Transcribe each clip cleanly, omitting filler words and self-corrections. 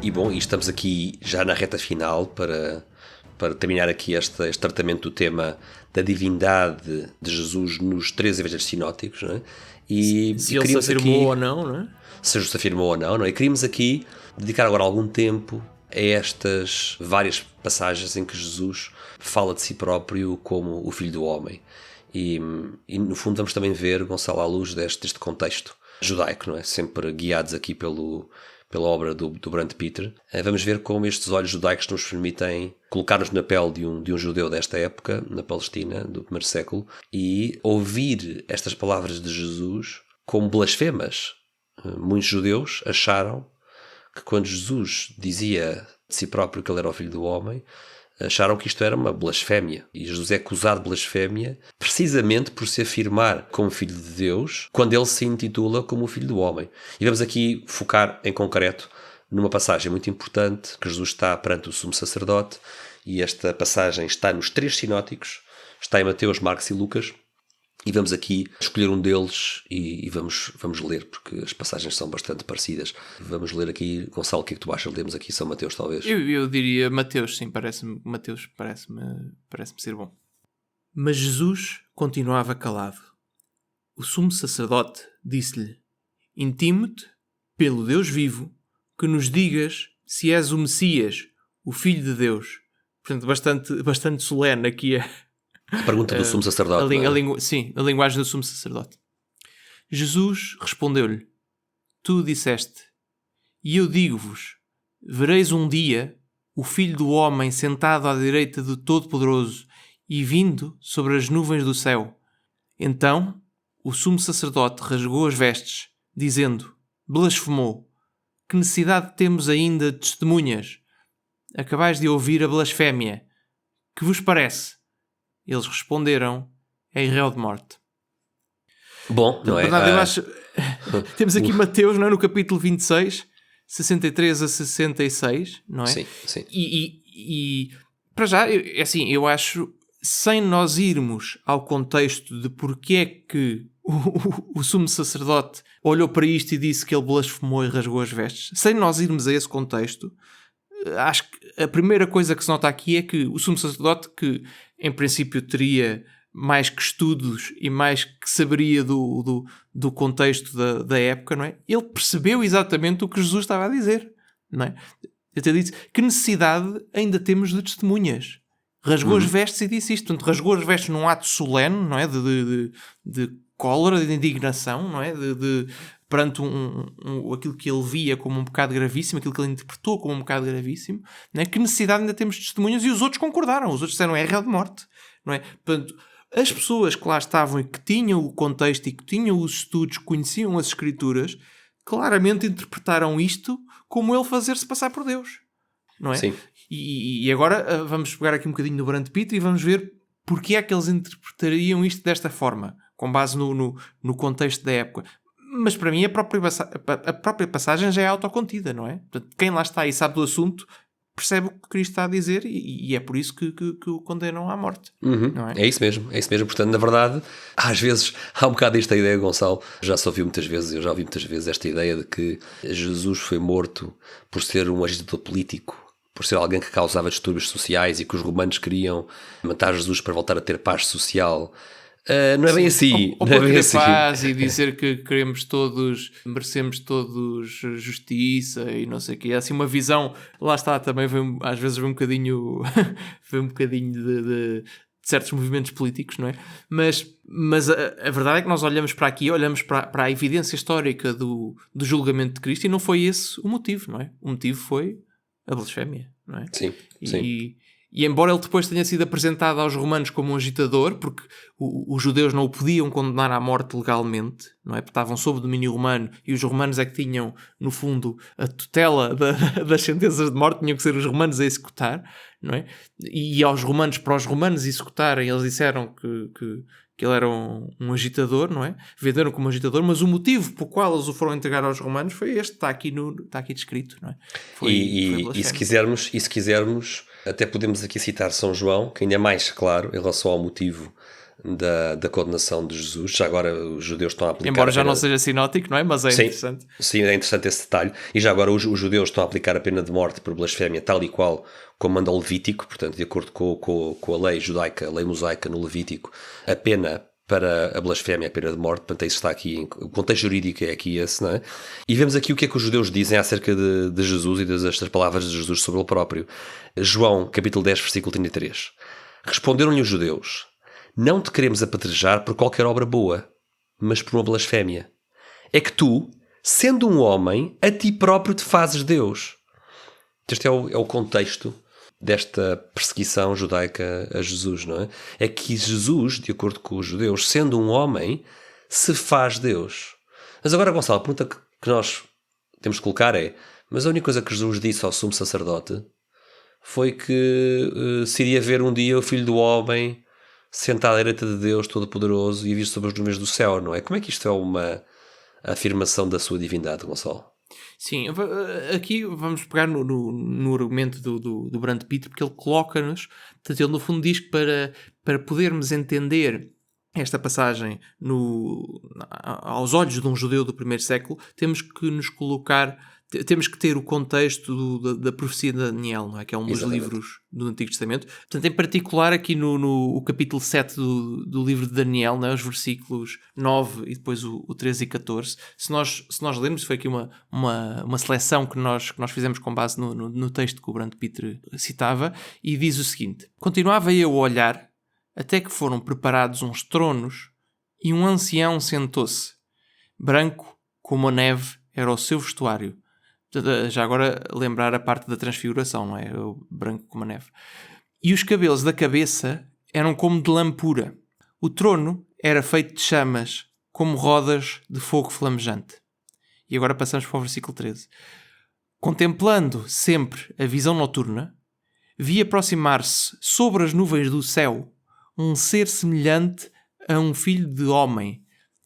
E bom, e estamos aqui já na reta final para terminar aqui este tratamento do tema da divindade de Jesus nos 3 evangelhos sinóticos, não é? Se ele se afirmou ou não é? Se Jesus se afirmou ou não é? E queríamos aqui dedicar agora algum tempo a estas várias passagens em que Jesus fala de si próprio como o Filho do Homem. E no fundo vamos também ver, Gonçalo, à luz deste contexto judaico, não é? Sempre guiados aqui pela obra do Brant Peter, vamos ver como estes olhos judaicos nos permitem colocar-nos na pele de um judeu desta época, na Palestina, do primeiro século, e ouvir estas palavras de Jesus como blasfemas. Muitos judeus acharam que quando Jesus dizia de si próprio que ele era o Filho do Homem, acharam que isto era uma blasfémia. E Jesus é acusado de blasfémia precisamente por se afirmar como Filho de Deus, quando ele se intitula como o Filho do Homem. E vamos aqui focar em concreto numa passagem muito importante, que Jesus está perante o sumo sacerdote, e esta passagem está nos 3 sinóticos, está em Mateus, Marcos e Lucas, e vamos aqui escolher um deles e vamos ler, porque as passagens são bastante parecidas. Vamos ler aqui, Gonçalo, o que é que tu achas? Lemos aqui São Mateus, talvez? Eu diria Mateus, sim, parece-me ser bom. Mas Jesus continuava calado. O sumo sacerdote disse-lhe: intimo-te, pelo Deus vivo, que nos digas se és o Messias, o Filho de Deus. Portanto, bastante solene aqui a pergunta do sumo sacerdote. Sim, a linguagem do sumo sacerdote. Jesus respondeu-lhe: tu disseste, e eu digo-vos, vereis um dia o Filho do Homem sentado à direita do Todo-Poderoso e vindo sobre as nuvens do céu. Então o sumo sacerdote rasgou as vestes, dizendo: blasfemou. Que necessidade temos ainda de testemunhas? Acabais de ouvir a blasfémia. Que vos parece? Eles responderam: é réu de morte. Bom, não é? Verdade, eu acho... Temos aqui Mateus, não é? No capítulo 26, 63 a 66, não é? Sim, sim. E para já, assim, eu acho, sem nós irmos ao contexto de porque é que o sumo sacerdote olhou para isto e disse que ele blasfemou e rasgou as vestes, sem nós irmos a esse contexto, acho que a primeira coisa que se nota aqui é que o sumo sacerdote, que em princípio teria mais que estudos e mais que saberia do contexto da época, não é? Ele percebeu exatamente o que Jesus estava a dizer, não é? Ele até disse: que necessidade ainda temos de testemunhas? Rasgou as vestes e disse isto. Portanto, rasgou as vestes num ato solene, não é? De cólera, de indignação, não é? Perante aquilo que ele via como um pecado gravíssimo, aquilo que ele interpretou como um pecado gravíssimo, não é? Que necessidade ainda temos de testemunhas? E os outros concordaram. Os outros disseram: é réu de morte, não é? Portanto, as pessoas que lá estavam e que tinham o contexto e que tinham os estudos, conheciam as escrituras, claramente interpretaram isto como ele fazer-se passar por Deus, não é? Sim. E agora vamos pegar aqui um bocadinho no Brant Peter e vamos ver porque é que eles interpretariam isto desta forma, com base no contexto da época. Mas para mim a própria passagem já é autocontida, não é? Portanto, quem lá está e sabe do assunto percebe o que Cristo está a dizer e é por isso que o condenam à morte. Não é? É isso mesmo. Portanto, na verdade, às vezes há um bocado esta ideia, Gonçalo, eu já ouvi muitas vezes esta ideia de que Jesus foi morto por ser um agitador político, por ser alguém que causava distúrbios sociais e que os romanos queriam matar Jesus para voltar a ter paz social. Não é bem assim. Ou para querer paz e dizer que merecemos todos justiça e não sei o quê. Assim, uma visão, lá está, também às vezes vem um bocadinho de certos movimentos políticos, não é? Mas a verdade é que nós olhamos para aqui, olhamos para a evidência histórica do julgamento de Cristo e não foi esse o motivo, não é? O motivo foi a blasfémia, não é? Sim. E embora ele depois tenha sido apresentado aos romanos como um agitador, porque os judeus não o podiam condenar à morte legalmente, não é? Porque estavam sob domínio romano e os romanos é que tinham, no fundo, a tutela das sentenças de morte, tinham que ser os romanos a executar, não é? E para os romanos executarem, eles disseram que ele era um agitador, não é? Venderam como agitador, mas o motivo pelo qual eles o foram entregar aos romanos foi este, está aqui descrito, não é? E se quisermos, até podemos aqui citar São João, que ainda é mais claro em relação ao motivo da condenação de Jesus. Já agora os judeus estão a aplicar... Embora já não seja sinótico, não é? Mas é interessante. Sim, é interessante esse detalhe. E já agora os judeus estão a aplicar a pena de morte por blasfémia tal e qual como manda o Levítico, portanto, de acordo com a lei judaica, a lei mosaica no Levítico, a pena para a blasfémia é a pena de morte. Portanto, isso está aqui, o contexto jurídico é aqui esse, não é? E vemos aqui o que é que os judeus dizem acerca de Jesus e destas palavras de Jesus sobre ele próprio. João, capítulo 10, versículo 33. Responderam-lhe os judeus: não te queremos apedrejar por qualquer obra boa, mas por uma blasfémia. É que tu, sendo um homem, a ti próprio te fazes Deus. Este é o contexto desta perseguição judaica a Jesus, não é? É que Jesus, de acordo com os judeus, sendo um homem, se faz Deus. Mas agora, Gonçalo, a pergunta que nós temos que colocar é: mas a única coisa que Jesus disse ao sumo sacerdote foi que se iria ver um dia o Filho do Homem sentado à direita de Deus Todo-Poderoso e vir sobre as nuvens do céu, não é? Como é que isto é uma afirmação da sua divindade, Gonçalo? Sim, aqui vamos pegar no argumento do Brand Pitt, porque ele coloca-nos, portanto, ele no fundo diz que para podermos entender esta passagem aos olhos de um judeu do primeiro século, temos que nos colocar, temos que ter o contexto da profecia de Daniel, não é? Que é um dos livros do Antigo Testamento. Portanto, em particular aqui no capítulo 7 do livro de Daniel, não é? Os versículos 9 e depois o 13 e 14. Se nós lermos, foi aqui uma seleção que nós fizemos com base no texto que o Brand Pitt citava, e diz o seguinte: continuava eu a olhar até que foram preparados uns tronos e um ancião sentou-se. Branco como a neve era o seu vestuário. Já agora lembrar a parte da transfiguração, não é? O branco como a neve. E os cabelos da cabeça eram como de lã pura. O trono era feito de chamas, como rodas de fogo flamejante. E agora passamos para o versículo 13. Contemplando sempre a visão noturna, vi aproximar-se sobre as nuvens do céu um ser semelhante a um filho de homem.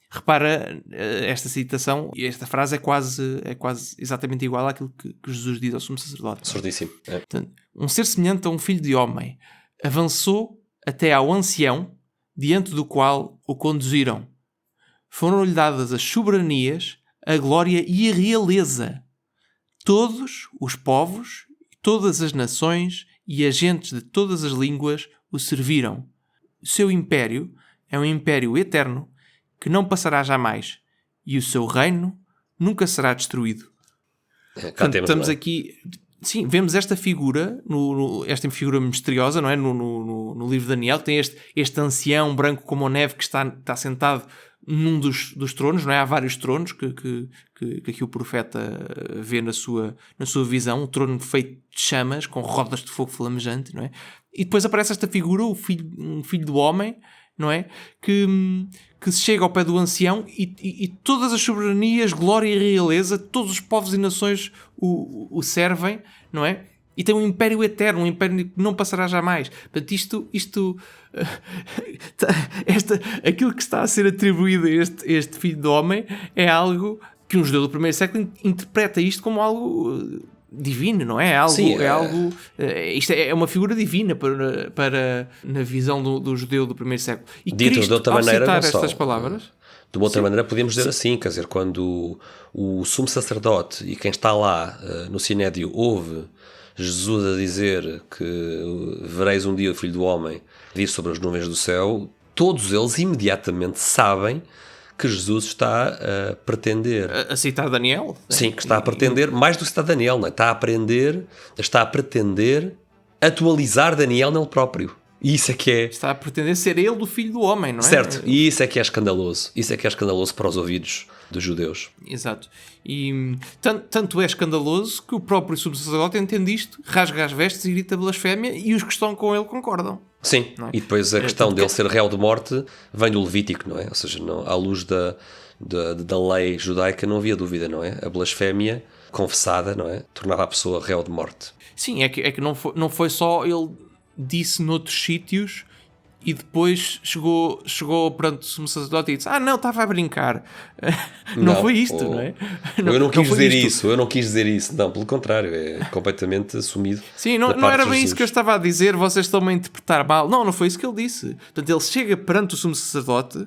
Repara, esta citação e esta frase é quase exatamente igual àquilo que Jesus diz ao sumo sacerdote. Certíssimo. É. Portanto, um ser semelhante a um filho de homem avançou até ao ancião, diante do qual o conduziram. Foram-lhe dadas as soberanias, a glória e a realeza. Todos os povos, todas as nações e agentes de todas as línguas o serviram. O seu império é um império eterno que não passará jamais, e o seu reino nunca será destruído. Portanto, estamos aqui, sim, vemos esta figura, esta figura misteriosa, não é? No livro de Daniel, que tem este ancião branco como a neve que está sentado num dos tronos, não é? Há vários tronos que aqui o profeta vê na sua visão, um trono feito de chamas, com rodas de fogo flamejante, não é? E depois aparece esta figura, um filho do homem, não é? Que se chega ao pé do ancião e todas as soberanias, glória e realeza, todos os povos e nações o servem, não é? E tem um império eterno, um império que não passará jamais. Portanto, aquilo que está a ser atribuído a este filho do homem é algo que um judeu do primeiro século interpreta isto como algo divino, não é? Isto é uma figura divina para na visão do judeu do primeiro século. E dito Cristo, de outra ao maneira, citar Gonçalo, estas palavras, de uma outra maneira podemos dizer assim, quer dizer, quando o sumo sacerdote e quem está lá no Sinédrio ouve Jesus a dizer que vereis um dia o Filho do Homem vir sobre as nuvens do céu, todos eles imediatamente sabem que Jesus está a pretender... A citar Daniel? Sim, que está a pretender, mais do que citar Daniel, não é? Está a pretender atualizar Daniel nele próprio. E isso é que é... Está a pretender ser ele o Filho do Homem, não é? Certo, e isso é que é escandaloso. Isso é que é escandaloso para os ouvidos dos judeus. Exato. E tanto é escandaloso que o próprio sumo sacerdote entende isto, rasga as vestes e grita blasfémia, e os que estão com ele concordam. Sim, é? E depois a questão dele ser réu de morte vem do Levítico, não é? Ou seja, à luz da lei judaica não havia dúvida, não é? A blasfémia confessada, não é? Tornava a pessoa réu de morte. Sim, é que não foi só ele disse noutros sítios e depois chegou perante o sumo sacerdote e disse: não, estava a brincar. Não foi isto, não é? Eu não quis dizer isso, não, pelo contrário, é completamente assumido. Sim, não era bem isso que eu estava a dizer, vocês estão-me a interpretar mal. Não foi isso que ele disse. Portanto, ele chega perante o sumo sacerdote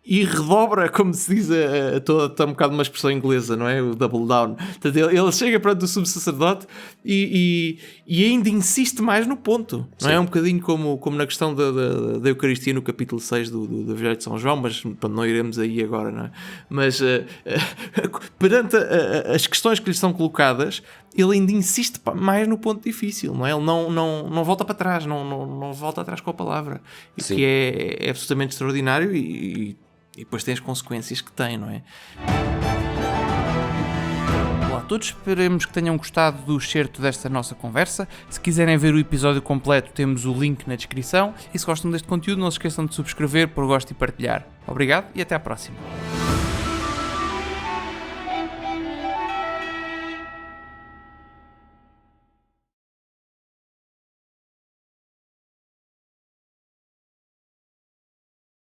e redobra, como se diz, está um bocado uma expressão inglesa, não é? O double down. Portanto, ele chega perante o sumo sacerdote e ainda insiste mais no ponto, não é? Um bocadinho como na questão da Eucaristia no capítulo 6 do Evangelho de São João, mas não iremos aí agora, não é? Mas perante as questões que lhe são colocadas, ele ainda insiste mais no ponto difícil, não é? Ele não volta para trás, não volta atrás com a palavra. E que é absolutamente extraordinário e depois tem as consequências que tem, não é? Olá a todos, esperemos que tenham gostado do excerto desta nossa conversa. Se quiserem ver o episódio completo, temos o link na descrição. E se gostam deste conteúdo, não se esqueçam de subscrever, pôr gosto e partilhar. Obrigado e até à próxima.